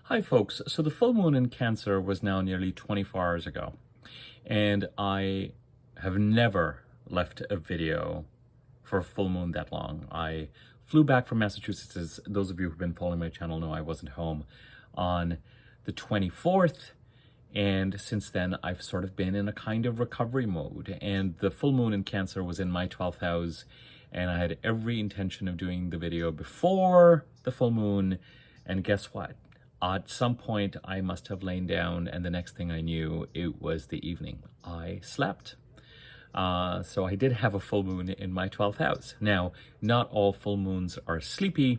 Hi folks, so the full moon in Cancer was now nearly 24 hours ago, and I have never left a video for a full moon that long. I flew back from Massachusetts, as those of you who've been following my channel know I wasn't home, on the 24th, and since then I've sort of been in a kind of recovery mode, and the full moon in Cancer was in my 12th house, and I had every intention of doing the video before the full moon, and guess what? At some point, I must have lain down, and the next thing I knew, it was the evening. I slept. So I did have a full moon in my 12th house. Now, not all full moons are sleepy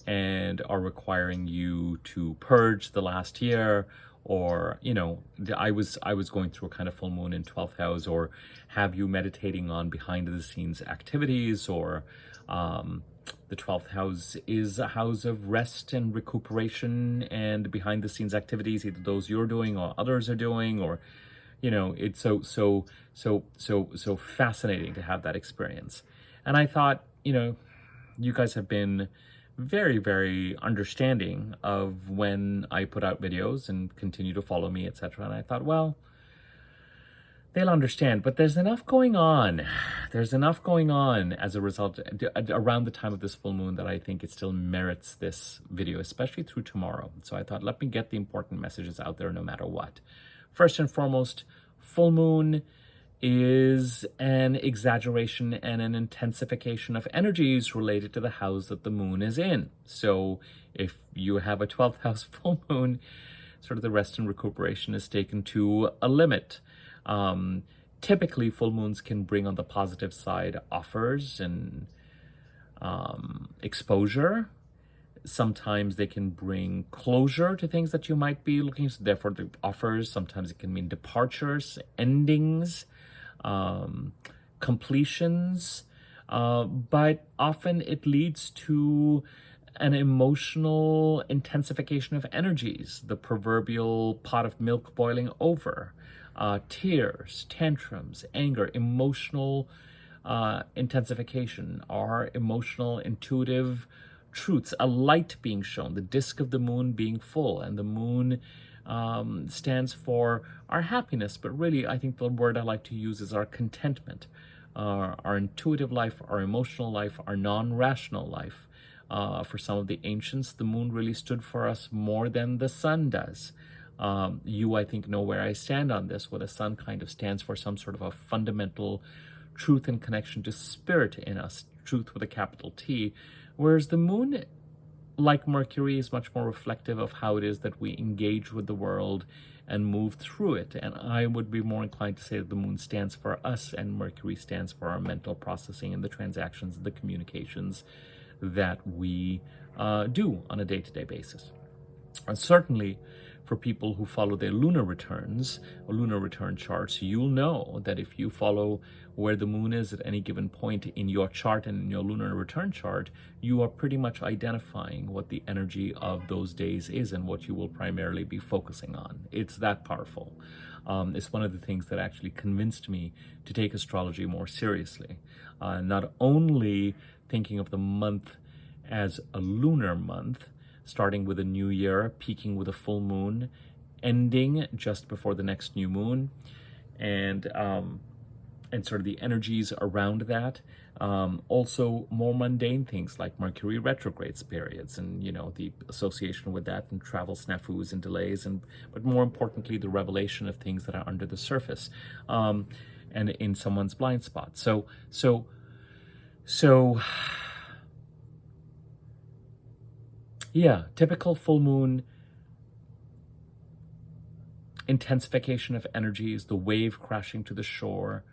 and are requiring you to purge the last year, or, you know, I was going through a kind of full moon in 12th house, or have you meditating on behind the scenes activities, or the 12th house is a house of rest and recuperation and behind the scenes activities, either those you're doing or others are doing, or, you know, it's so fascinating to have that experience. And I thought, you know, you guys have been very, very understanding of when I put out videos and continue to follow me, etc. And I thought, well, they'll understand, but there's enough going on. There's enough going on as a result around the time of this full moon that I think it still merits this video, especially through tomorrow. So I thought, let me get the important messages out there no matter what. First and foremost, full moon is an exaggeration and an intensification of energies related to the house that the moon is in. So if you have a 12th house full moon, sort of the rest and recuperation is taken to a limit. Typically, full moons can bring on the positive side offers and exposure. Sometimes they can bring closure to things that you might be looking for. Therefore, the offers, sometimes it can mean departures, endings, completions, but often it leads to an emotional intensification of energies, the proverbial pot of milk boiling over. Tears, tantrums, anger, emotional intensification, our emotional intuitive truths, a light being shown, the disk of the moon being full, and the moon stands for our happiness, but really I think the word I like to use is our contentment, our intuitive life, our emotional life, our non-rational life. For some of the ancients, the moon really stood for us more than the sun does. You, I think, know where I stand on this, where the sun kind of stands for some sort of a fundamental truth and connection to spirit in us, truth with a capital T, whereas the moon, like Mercury, is much more reflective of how it is that we engage with the world and move through it. And I would be more inclined to say that the moon stands for us and Mercury stands for our mental processing and the transactions, the communications that we do on a day-to-day basis. And certainly, for people who follow their lunar returns or lunar return charts, you'll know that if you follow where the moon is at any given point in your chart and in your lunar return chart, you are pretty much identifying what the energy of those days is and what you will primarily be focusing on. It's that powerful. It's one of the things that actually convinced me to take astrology more seriously. Not only thinking of the month as a lunar month, starting with a new year, peaking with a full moon, ending just before the next new moon, and sort of the energies around that. Also more mundane things like Mercury retrograde periods, and, you know, the association with that, and travel snafus and delays, but more importantly, the revelation of things that are under the surface, and in someone's blind spot. So yeah, typical full moon intensification of energies, the wave crashing to the shore,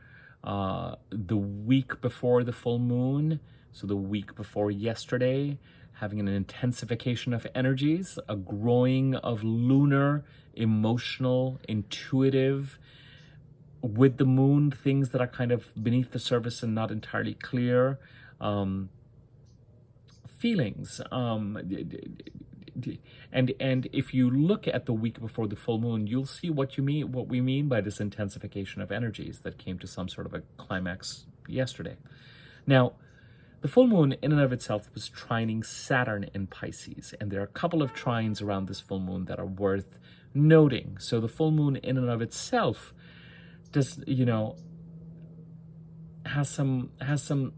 the week before the full moon, so the week before yesterday, having an intensification of energies, a growing of lunar, emotional, intuitive, with the moon, things that are kind of beneath the surface and not entirely clear, feelings, and if you look at the week before the full moon, you'll see what we mean by this intensification of energies that came to some sort of a climax yesterday. Now, The full moon in and of itself was trining Saturn in Pisces, and there are a couple of trines around this full moon that are worth noting. So the full moon in and of itself does, has some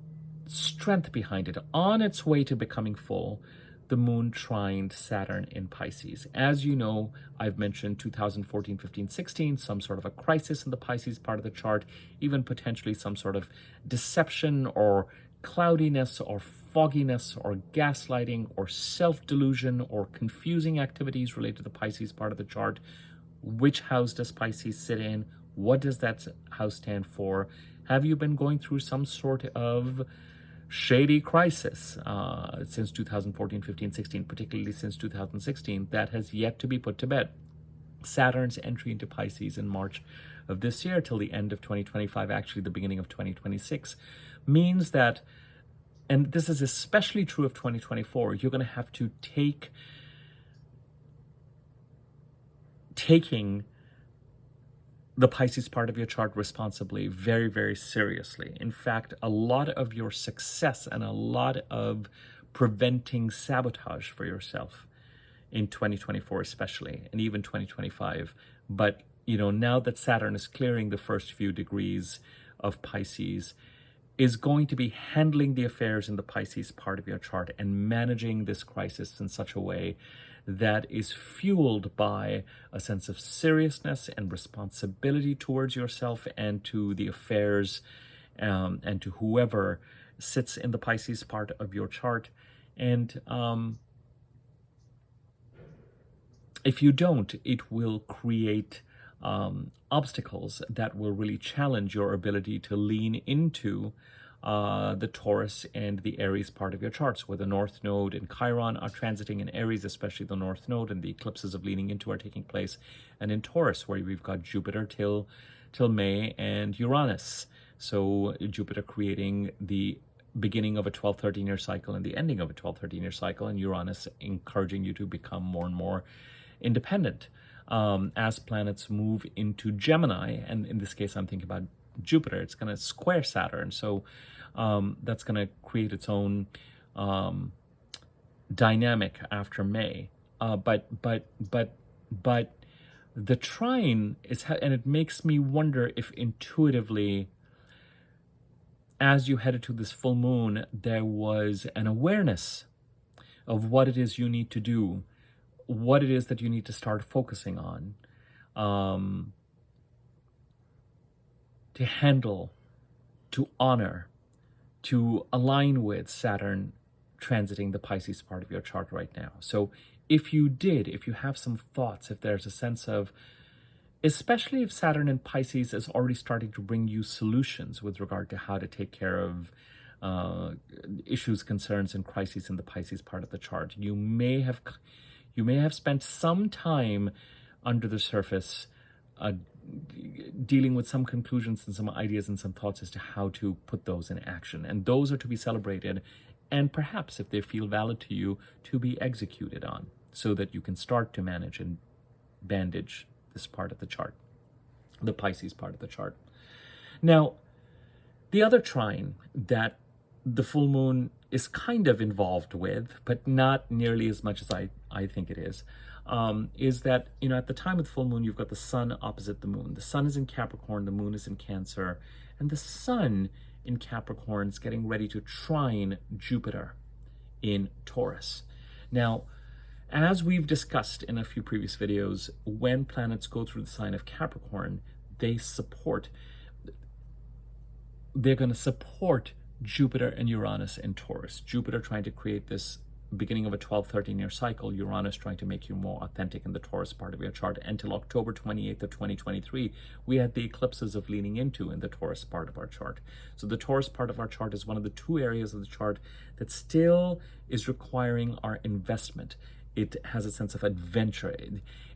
strength behind it. On its way to becoming full, the moon trined Saturn in Pisces. As you know, I've mentioned 2014, 15, 16, some sort of a crisis in the Pisces part of the chart, even potentially some sort of deception or cloudiness or fogginess or gaslighting or self-delusion or confusing activities related to the Pisces part of the chart. Which house does Pisces sit in? What does that house stand for? Have you been going through some sort of shady crisis since 2014, 15, 16, particularly since 2016, that has yet to be put to bed? Saturn's entry into Pisces in March of this year till the end of 2025, actually the beginning of 2026, means that, and this is especially true of 2024, you're going to have to taking the Pisces part of your chart responsibly very, very seriously. In fact, a lot of your success and a lot of preventing sabotage for yourself in 2024 especially, and even 2025. But, now that Saturn is clearing the first few degrees of Pisces, is going to be handling the affairs in the Pisces part of your chart and managing this crisis in such a way that is fueled by a sense of seriousness and responsibility towards yourself and to the affairs and to whoever sits in the Pisces part of your chart. And if you don't, it will create obstacles that will really challenge your ability to lean into the Taurus and the Aries part of your charts, where the North Node and Chiron are transiting in Aries, especially the North Node, and the eclipses of leaning into are taking place, and in Taurus, where we've got Jupiter till May and Uranus. So Jupiter creating the beginning of a 12-13-year cycle and the ending of a 12-13-year cycle, and Uranus encouraging you to become more and more independent as planets move into Gemini. And in this case, I'm thinking about Jupiter. It's going to square Saturn, so that's going to create its own dynamic after May. But the trine is, and it makes me wonder if intuitively, as you headed to this full moon, there was an awareness of what it is you need to do, what it is that you need to start focusing on, to handle, to honor, to align with Saturn transiting the Pisces part of your chart right now. So if you have some thoughts, if there's a sense of, especially if Saturn in Pisces is already starting to bring you solutions with regard to how to take care of issues, concerns, and crises in the Pisces part of the chart, you may have spent some time under the surface dealing with some conclusions and some ideas and some thoughts as to how to put those in action. And those are to be celebrated, and perhaps, if they feel valid to you, to be executed on, so that you can start to manage and bandage this part of the chart, the Pisces part of the chart. Now, the other trine that the full moon is kind of involved with, but not nearly as much as I think it is that, at the time of the full moon, you've got the sun opposite the moon. The sun is in Capricorn, the moon is in Cancer, and the sun in Capricorn is getting ready to trine Jupiter in Taurus. Now, as we've discussed in a few previous videos, when planets go through the sign of Capricorn, they're going to support Jupiter and Uranus in Taurus. Jupiter trying to create this beginning of a 12-13-year cycle, Uranus trying to make you more authentic in the Taurus part of your chart. Until October 28th of 2023, we had the eclipses of leaning into in the Taurus part of our chart. So the Taurus part of our chart is one of the two areas of the chart that still is requiring our investment. It has a sense of adventure.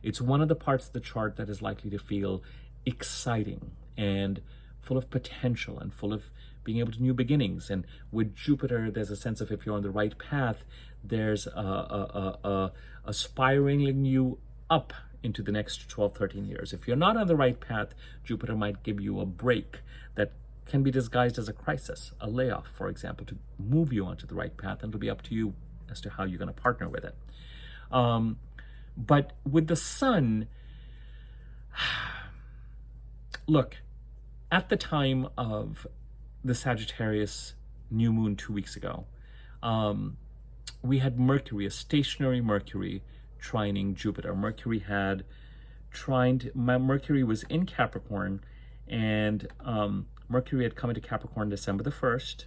It's one of the parts of the chart that is likely to feel exciting and full of potential and full of being able to new beginnings. And with Jupiter, there's a sense of, if you're on the right path, there's a spiraling you up into the next 12-13 years. If you're not on the right path, Jupiter might give you a break that can be disguised as a crisis, a layoff, for example, to move you onto the right path, and it'll be up to you as to how you're going to partner with it. But with the sun, look, at the time of the Sagittarius new moon 2 weeks ago, we had Mercury, a stationary Mercury, trining Jupiter. Mercury was in Capricorn, and Mercury had come into Capricorn December the 1st,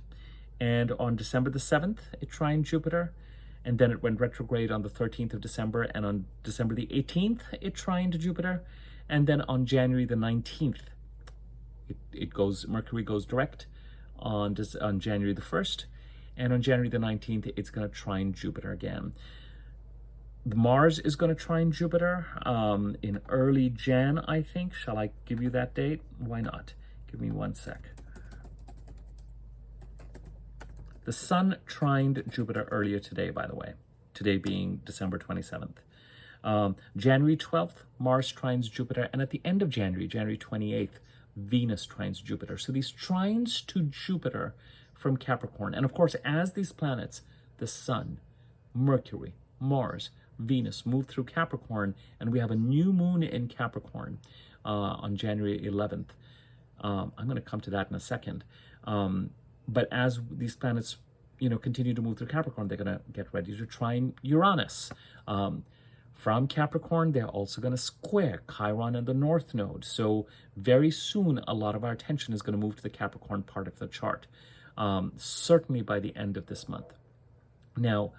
and on December the 7th, it trined Jupiter, and then it went retrograde on the 13th of December, and on December the 18th, it trined Jupiter, and then on January the 19th, Mercury goes direct on January the 1st, and on January the 19th, it's going to trine Jupiter again. Mars is going to trine Jupiter in early Jan, I think. Shall I give you that date? Why not? Give me 1 sec. The Sun trined Jupiter earlier today, by the way. Today being December 27th. January 12th, Mars trines Jupiter. And at the end of January, January 28th, Venus trines Jupiter. So these trines to Jupiter from Capricorn. And of course, as these planets, the Sun, Mercury, Mars, Venus move through Capricorn, and we have a new moon in Capricorn on January 11th. I'm going to come to that in a second. But as these planets, continue to move through Capricorn, they're going to get ready to trine Uranus. From Capricorn, they're also going to square Chiron and the North Node. So very soon, a lot of our attention is going to move to the Capricorn part of the chart, certainly by the end of this month. Now,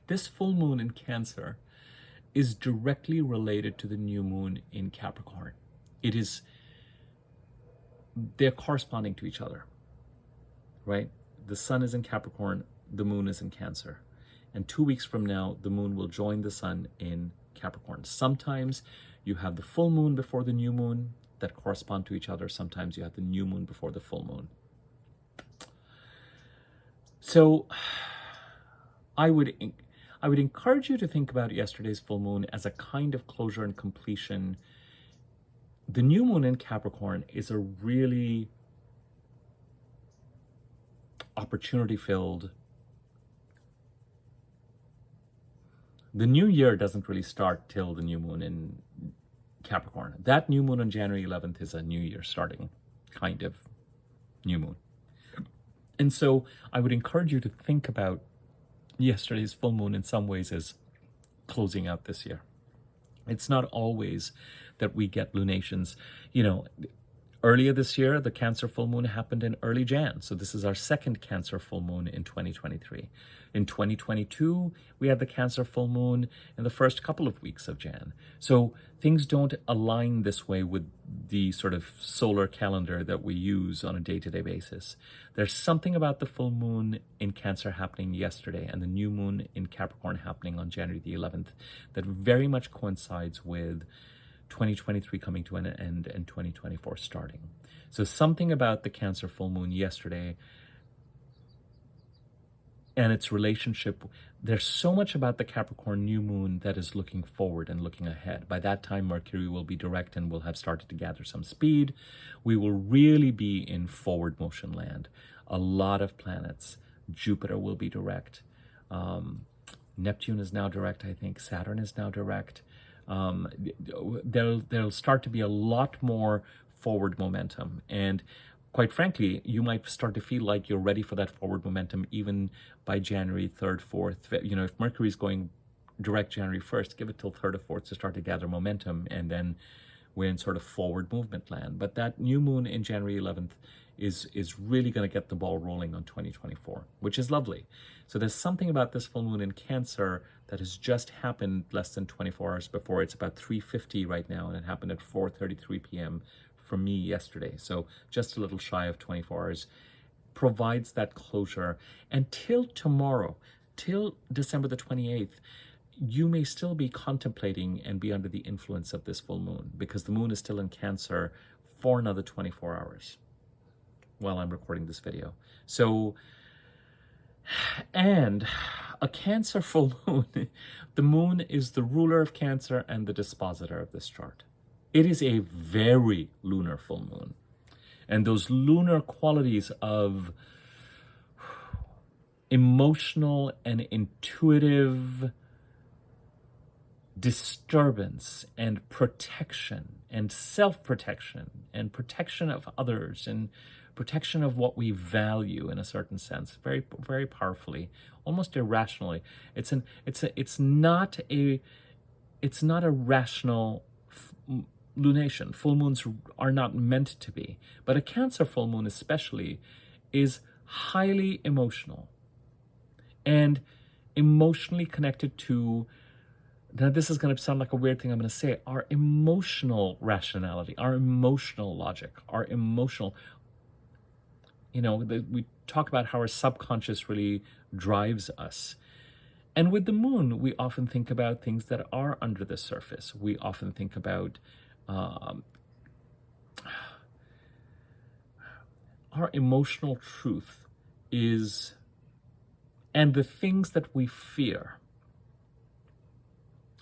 this full moon in Cancer is directly related to the new moon in Capricorn. They're corresponding to each other, right? The sun is in Capricorn, the moon is in Cancer. And 2 weeks from now, the moon will join the sun in Capricorn. Sometimes you have the full moon before the new moon that correspond to each other. Sometimes you have the new moon before the full moon. So I would encourage you to think about yesterday's full moon as a kind of closure and completion. The new moon in Capricorn is a really opportunity-filled. The new year doesn't really start till the new moon in Capricorn. That new moon on January 11th is a new year starting kind of new moon. And so I would encourage you to think about yesterday's full moon in some ways as closing out this year. It's not always that we get lunations. Earlier this year, the Cancer full moon happened in early Jan. So this is our second Cancer full moon in 2023. In 2022, we had the Cancer full moon in the first couple of weeks of Jan. So things don't align this way with the sort of solar calendar that we use on a day-to-day basis. There's something about the full moon in Cancer happening yesterday and the new moon in Capricorn happening on January the 11th that very much coincides with 2023 coming to an end and 2024 starting. So something about the Cancer full moon yesterday and its relationship, there's so much about the Capricorn new moon that is looking forward and looking ahead. By that time, Mercury will be direct and will have started to gather some speed. We will really be in forward motion land. A lot of planets. Jupiter will be direct. Neptune is now direct, I think. Saturn is now direct. There'll start to be a lot more forward momentum. And quite frankly, you might start to feel like you're ready for that forward momentum even by January 3rd, 4th. If Mercury's going direct January 1st, give it till 3rd or 4th to start to gather momentum, and then we're in sort of forward movement land. But that new moon in January 11th is really going to get the ball rolling on 2024, which is lovely. So there's something about this full moon in Cancer that has just happened less than 24 hours before. It's about 3:50 right now, and it happened at 4:33 p.m. for me yesterday. So just a little shy of 24 hours provides that closure. And till tomorrow, till December the 28th, you may still be contemplating and be under the influence of this full moon because the moon is still in Cancer for another 24 hours while I'm recording this video. So, and a Cancer full moon, the moon is the ruler of Cancer and the dispositor of this chart. It is a very lunar full moon. And those lunar qualities of emotional and intuitive disturbance and protection and self-protection and protection of others and protection of what we value in a certain sense, very, very powerfully, almost irrationally. It's not a rational lunation. Full moons are not meant to be, but a Cancer full moon especially is highly emotional and emotionally connected to, now this is going to sound like a weird thing I'm going to say, our emotional rationality, our emotional logic, our emotional, we talk about how our subconscious really drives us. And with the moon, we often think about things that are under the surface. We often think about our emotional truth is, and the things that we fear.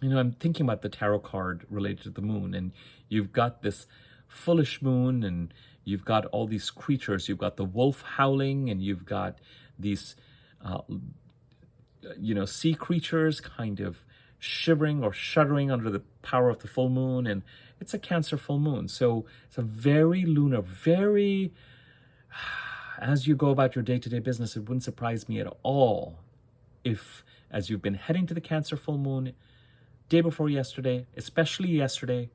I'm thinking about the tarot card related to the moon, and you've got this foolish moon, and you've got all these creatures. You've got the wolf howling, and you've got these, sea creatures kind of shivering or shuddering under the power of the full moon, and it's a Cancer full moon. So it's a very lunar, very, as you go about your day-to-day business, it wouldn't surprise me at all if, as you've been heading to the Cancer full moon, day before yesterday, especially yesterday,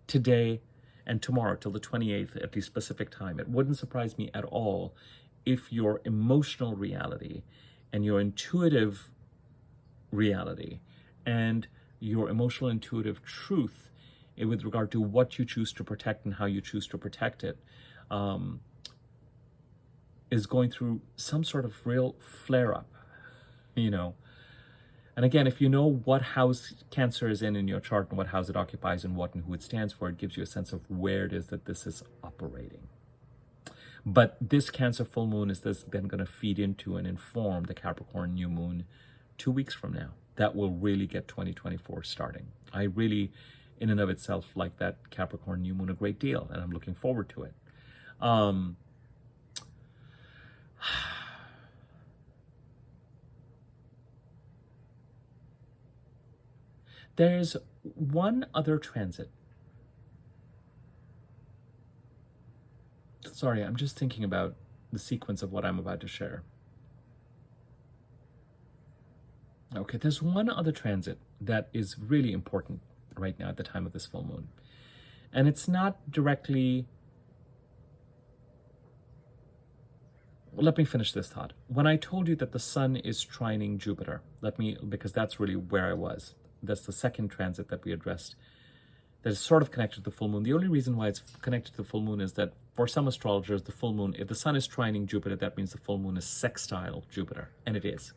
today, and tomorrow till the 28th at the specific time, it wouldn't surprise me at all if your emotional reality and your intuitive reality and your emotional intuitive truth with regard to what you choose to protect and how you choose to protect it is going through some sort of real flare-up, And again, if you know what house Cancer is in your chart and what house it occupies and what and who it stands for, it gives you a sense of where it is that this is operating. But this Cancer full moon is then going to feed into and inform the Capricorn new moon 2 weeks from now. That will really get 2024 starting. I really, in and of itself, like that Capricorn new moon a great deal, and I'm looking forward to it. There's one other transit. Sorry, I'm just thinking about the sequence of what I'm about to share. Okay, there's one other transit that is really important right now at the time of this full moon. And it's not directly... Well, let me finish this thought. When I told you that the sun is trining Jupiter, because that's really where I was. That's the second transit that we addressed that is sort of connected to the full moon. The only reason why it's connected to the full moon is that for some astrologers, the full moon, if the sun is trining Jupiter, that means the full moon is sextile Jupiter, and it is.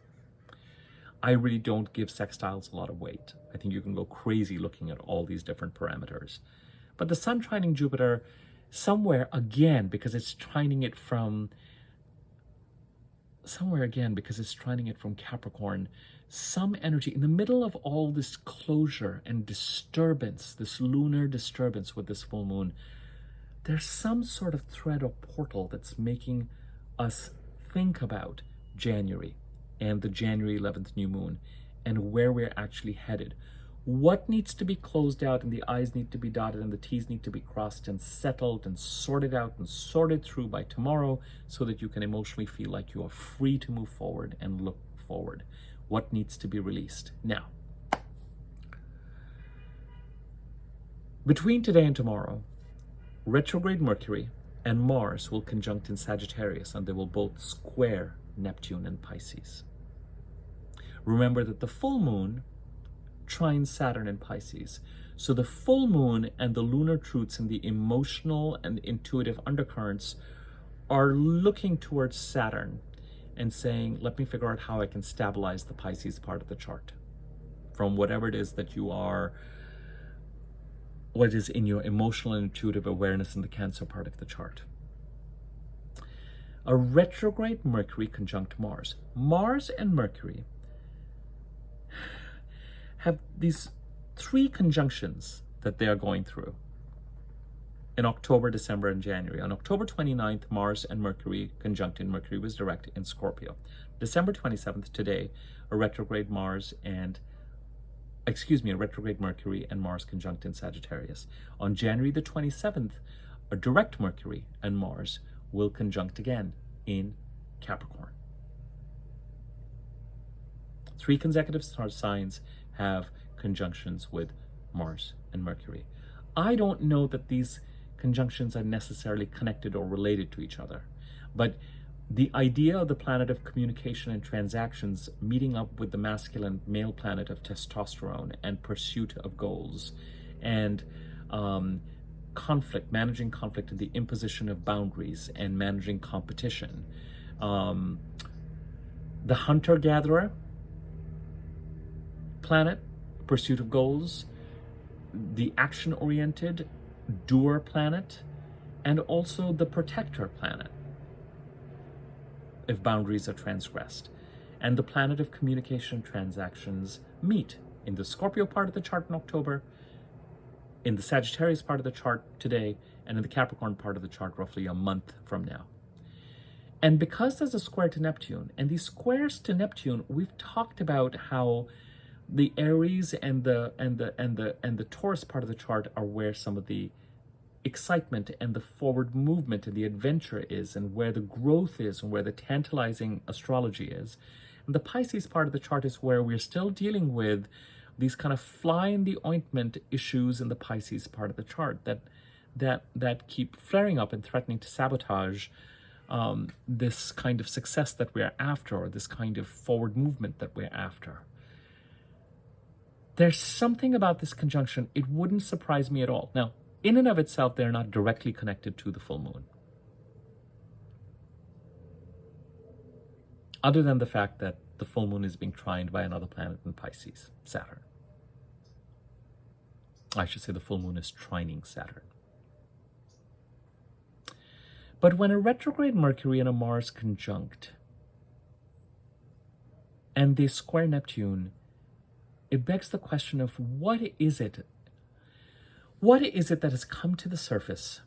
I really don't give sextiles a lot of weight. I think you can go crazy looking at all these different parameters. But the sun trining Jupiter, somewhere again, because it's trining it from Capricorn, some energy in the middle of all this closure and disturbance, this lunar disturbance with this full moon, there's some sort of thread or portal that's making us think about January and the January 11th new moon and where we're actually headed. What needs to be closed out, and the I's need to be dotted and the T's need to be crossed and settled and sorted out and sorted through by tomorrow so that you can emotionally feel like you are free to move forward and look forward. What needs to be released? Now, between today and tomorrow, retrograde Mercury and Mars will conjunct in Sagittarius, and they will both square Neptune and Pisces. Remember that the full moon trines Saturn in Pisces. So the full moon and the lunar truths and the emotional and intuitive undercurrents are looking towards Saturn and saying, let me figure out how I can stabilize the Pisces part of the chart from whatever it is that you are, what is in your emotional and intuitive awareness in the Cancer part of the chart. A retrograde Mercury conjunct Mars. Mars and Mercury have these three conjunctions that they are going through in October, December, and January. On October 29th, Mars and Mercury conjuncted. Mercury was direct in Scorpio. December 27th, today, a retrograde Mercury and Mars conjunct in Sagittarius. On January the 27th, a direct Mercury and Mars will conjunct again in Capricorn. 3 consecutive star signs have conjunctions with Mars and Mercury. I don't know that these conjunctions are necessarily connected or related to each other, but the idea of the planet of communication and transactions meeting up with the masculine male planet of testosterone and pursuit of goals and conflict, managing conflict and the imposition of boundaries and managing competition. The hunter-gatherer planet, pursuit of goals, the action-oriented doer planet, and also the protector planet if boundaries are transgressed. And the planet of communication and transactions meet in the Scorpio part of the chart in October, in the Sagittarius part of the chart today, and in the Capricorn part of the chart roughly a month from now. And because there's a square to Neptune, and these squares to Neptune, we've talked about how the Aries and the Taurus part of the chart are where some of the excitement and the forward movement and the adventure is, and where the growth is, and where the tantalizing astrology is. And the Pisces part of the chart is where we're still dealing with these kind of fly in the ointment issues in the Pisces part of the chart that keep flaring up and threatening to sabotage this kind of success that we're after, or this kind of forward movement that we're after. There's something about this conjunction, it wouldn't surprise me at all. Now, in and of itself, they're not directly connected to the full moon, other than the fact that the full moon is being trined by another planet in Pisces, Saturn. I should say the full moon is trining Saturn. But when a retrograde Mercury and a Mars conjunct, and they square Neptune, it begs the question of what is it that has come to the surface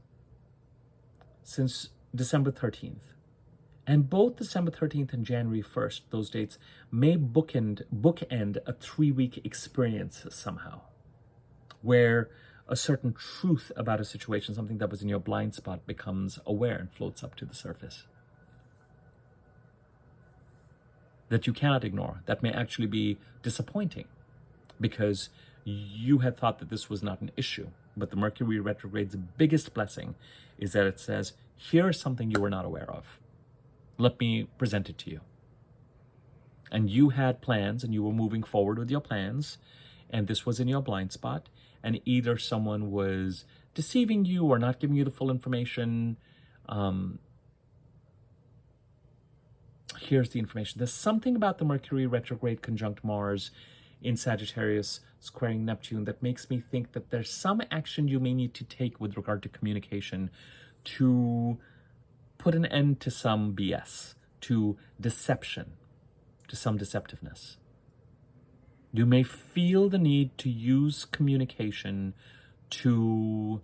since December 13th? And both December 13th and January 1st, those dates, may bookend a 3-week experience somehow, where a certain truth about a situation, something that was in your blind spot, becomes aware and floats up to the surface. That you cannot ignore, that may actually be disappointing, because you had thought that this was not an issue. But the Mercury retrograde's biggest blessing is that it says, here is something you were not aware of. Let me present it to you. And you had plans and you were moving forward with your plans, and this was in your blind spot, and either someone was deceiving you or not giving you the full information. Here's the information. There's something about the Mercury retrograde conjunct Mars in Sagittarius squaring Neptune that makes me think that there's some action you may need to take with regard to communication to put an end to some BS, to deception, to some deceptiveness. You may feel the need to use communication to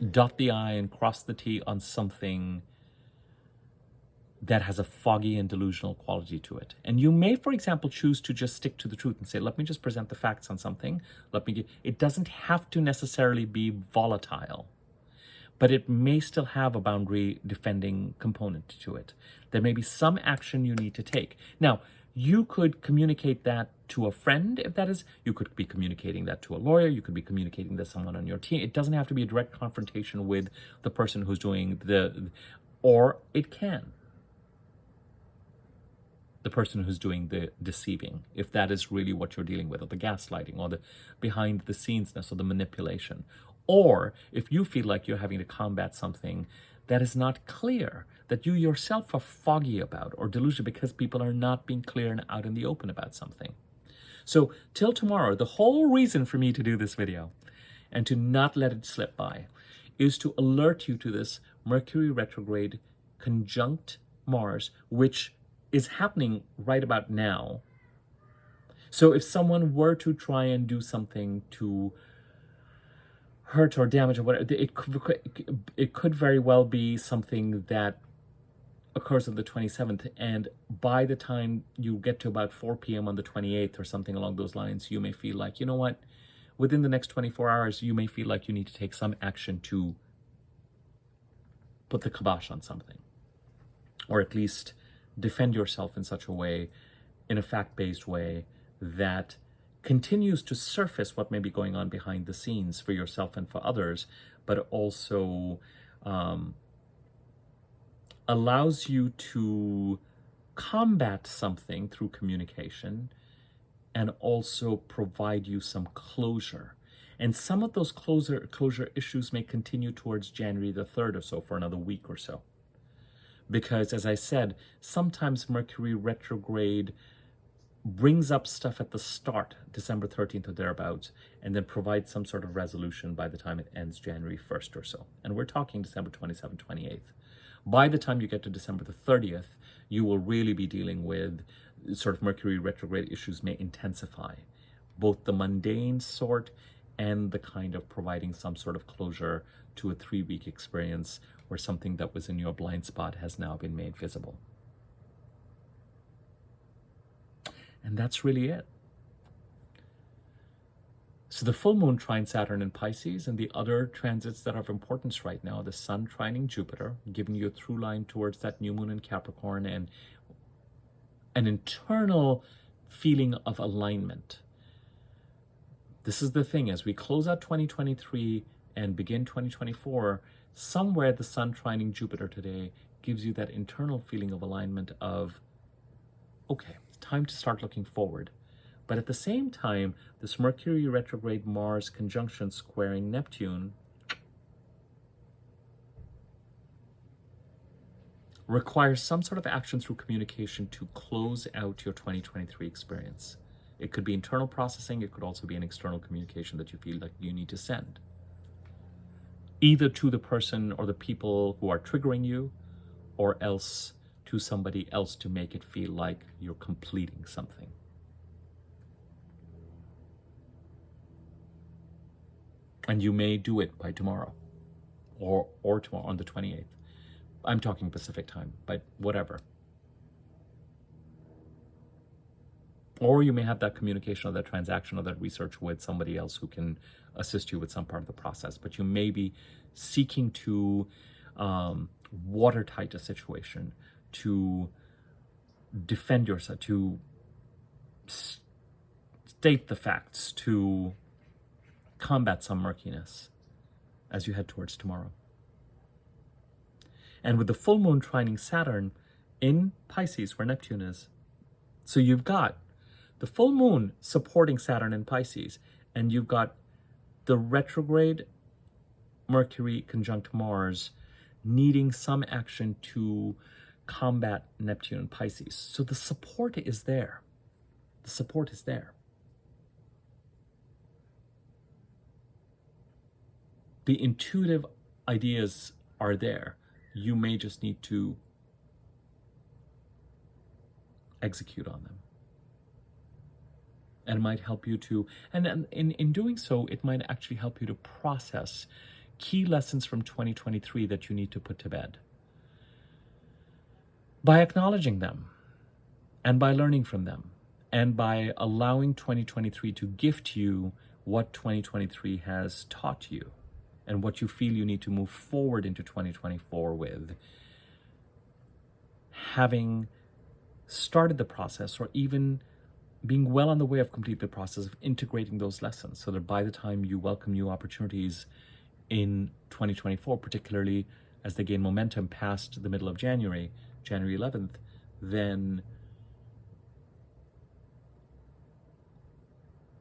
dot the I and cross the T on something that has a foggy and delusional quality to it. And you may, for example, choose to just stick to the truth and say, let me just present the facts on something. It doesn't have to necessarily be volatile, but it may still have a boundary defending component to it. There may be some action you need to take. Now, you could communicate that to a friend, if that is, you could be communicating that to a lawyer, you could be communicating that to someone on your team. It doesn't have to be a direct confrontation with the person who's doing or it can. The person who's doing the deceiving, if that is really what you're dealing with, or the gaslighting, or the behind the scenes-ness, or the manipulation. Or if you feel like you're having to combat something that is not clear, that you yourself are foggy about or delusional because people are not being clear and out in the open about something. So till tomorrow, the whole reason for me to do this video and to not let it slip by is to alert you to this Mercury retrograde conjunct Mars, which is happening right about now. So if someone were to try and do something to hurt or damage or whatever, it could very well be something that occurs on the 27th, and by the time you get to about 4 p.m. on the 28th or something along those lines, you may feel like, you know what, within the next 24 hours, you may feel like you need to take some action to put the kibosh on something, or at least defend yourself in such a way, in a fact-based way, that continues to surface what may be going on behind the scenes for yourself and for others, but also allows you to combat something through communication and also provide you some closure. And some of those closure issues may continue towards January the 3rd or so, for another week or so. Because, as I said, sometimes Mercury retrograde brings up stuff at the start, December 13th or thereabouts, and then provides some sort of resolution by the time it ends January 1st or so. And we're talking December 27th, 28th. By the time you get to December the 30th, you will really be dealing with sort of Mercury retrograde issues may intensify, both the mundane sort and the kind of providing some sort of closure to a 3-week experience where something that was in your blind spot has now been made visible. And that's really it. So the full moon trines Saturn in Pisces, and the other transits that are of importance right now, the sun trining Jupiter, giving you a through line towards that new moon in Capricorn, and an internal feeling of alignment. This is the thing, as we close out 2023 and begin 2024, somewhere the sun trining Jupiter today gives you that internal feeling of alignment of, okay, it's time to start looking forward. But at the same time, this Mercury retrograde Mars conjunction squaring Neptune requires some sort of action through communication to close out your 2023 experience. It could be internal processing, it could also be an external communication that you feel like you need to send, either to the person or the people who are triggering you, or else to somebody else to make it feel like you're completing something. And you may do it by tomorrow, or tomorrow on the 28th. I'm talking Pacific time, but whatever. Or you may have that communication or that transaction or that research with somebody else who can assist you with some part of the process. But you may be seeking to watertight a situation, to defend yourself, to state the facts, to combat some murkiness as you head towards tomorrow. And with the full moon trining Saturn in Pisces, where Neptune is, so you've got the full moon supporting Saturn in Pisces, and you've got the retrograde Mercury conjunct Mars needing some action to combat Neptune in Pisces. So the support is there. The support is there. The intuitive ideas are there. You may just need to execute on them. And it might help you to, and in doing so, it might actually help you to process key lessons from 2023 that you need to put to bed. By acknowledging them, and by learning from them, and by allowing 2023 to gift you what 2023 has taught you, and what you feel you need to move forward into 2024 with, having started the process, or even being well on the way of completing the process of integrating those lessons, so that by the time you welcome new opportunities in 2024, particularly as they gain momentum past the middle of January, January 11th, then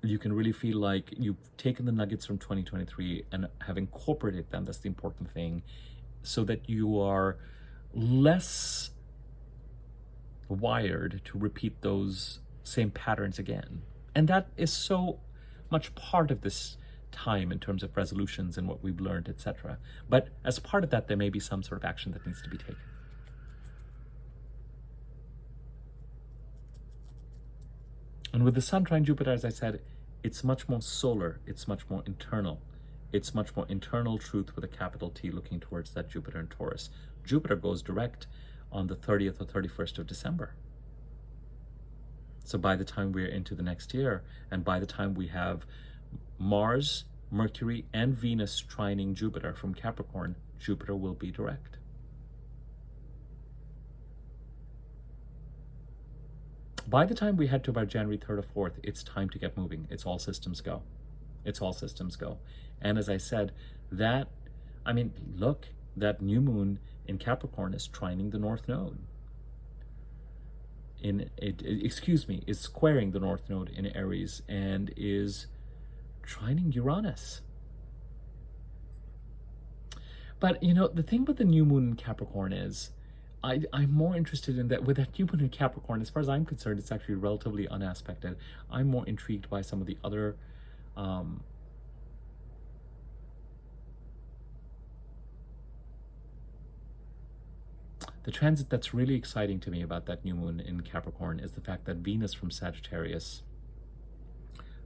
you can really feel like you've taken the nuggets from 2023 and have incorporated them. That's the important thing, so that you are less wired to repeat those same patterns again. And that is so much part of this time in terms of resolutions and what we've learned, etc. But as part of that, there may be some sort of action that needs to be taken. And with the Sun trine Jupiter, as I said, it's much more solar, it's much more internal. It's much more internal truth with a capital T looking towards that Jupiter in Taurus. Jupiter goes direct on the 30th or 31st of December. So by the time we're into the next year, and by the time we have Mars, Mercury, and Venus trining Jupiter from Capricorn, Jupiter will be direct. By the time we head to about January 3rd or 4th, it's time to get moving. It's all systems go. It's all systems go. And as I said, that new moon in Capricorn is trining the North Node. Is squaring the North Node in Aries and is trining Uranus. But the thing with the new moon in Capricorn is I'm more interested in that. With that new moon in Capricorn, as far as I'm concerned, it's actually relatively unaspected. I'm more intrigued by some of the other the transit that's really exciting to me about that new moon in Capricorn is the fact that Venus from Sagittarius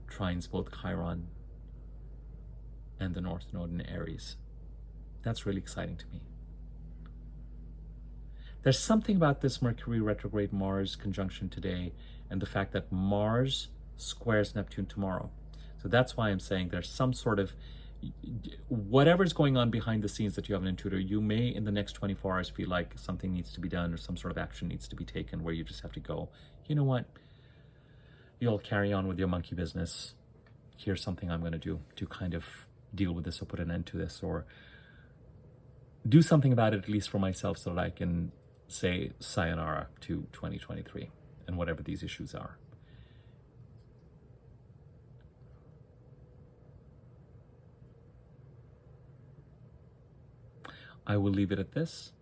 trines both Chiron and the North Node in Aries. That's really exciting to me. There's something about this Mercury retrograde Mars conjunction today and the fact that Mars squares Neptune tomorrow. So that's why I'm saying there's some sort of, whatever's going on behind the scenes that you have an intuitor, you may in the next 24 hours feel like something needs to be done or some sort of action needs to be taken where you just have to go, you know what, you'll carry on with your monkey business. Here's something I'm going to do to kind of deal with this or put an end to this or do something about it, at least for myself, so that I can say sayonara to 2023 and whatever these issues are. I will leave it at this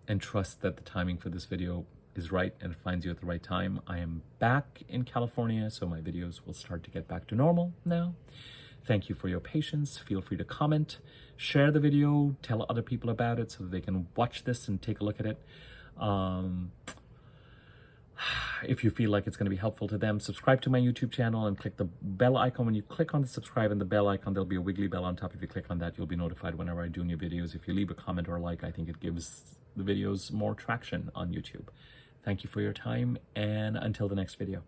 and trust that the timing for this video is right and it finds you at the right time. I am back in California, so my videos will start to get back to normal now. Thank you for your patience. Feel free to comment, share the video, tell other people about it so that they can watch this and take a look at it. If you feel like it's going to be helpful to them, subscribe to my YouTube channel and click the bell icon. When you click on the subscribe and the bell icon, there'll be a wiggly bell on top. If you click on that, you'll be notified whenever I do new videos. If you leave a comment or a like, I think it gives the videos more traction on YouTube. Thank you for your time, and until the next video.